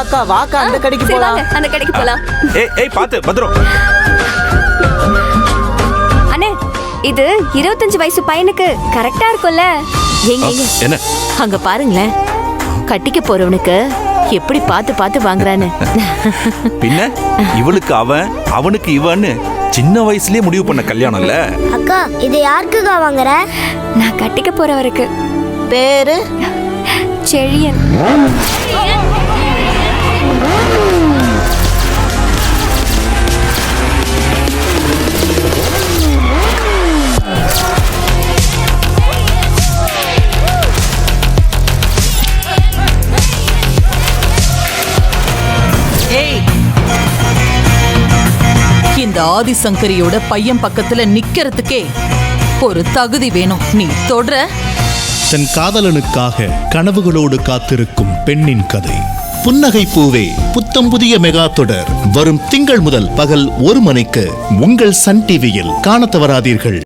அக்கா வாக்கா அந்த கடைக்கு சரி, போலாம். வாங்க, அந்த கடைக்கு போலாம். ஏய் பாத்து பத்ரம். அண்ணே, இது 25 வயசு பையனுக்கு கரெக்டா இருக்கும்ல? ஏங்க என்ன அங்க பாருங்களேன், கட்டிக்க போறவனுக்கு எப்படி பார்த்து பார்த்து வாங்குறான்னு. பின்ன இவளுக்கு அவன் அவனுக்கு இவன்னு சின்ன வயசுலயே முடிவு பண்ண கல்யாணம் இல்ல. அக்கா இது யாருக்குக்கா வாங்குற? நான் கட்டிக்க போறவருக்கு. பேரு செழியன். ஏய், இந்த ஆதிசங்கரியோட பையன் பக்கத்துல நிக்கிறதுக்கே ஒரு தகுதி வேணும். நீ தொடர. தன் காதலனுக்காக கனவுகளோடு காத்திருக்கும் பெண்ணின் கதை. புன்னகை பூவே புத்தம் புதிய மெகா தொடர் வரும் திங்கள் முதல் பகல் 1 மணிக்கு உங்கள் சன் டிவியில் காணத் தவறாதீர்கள்.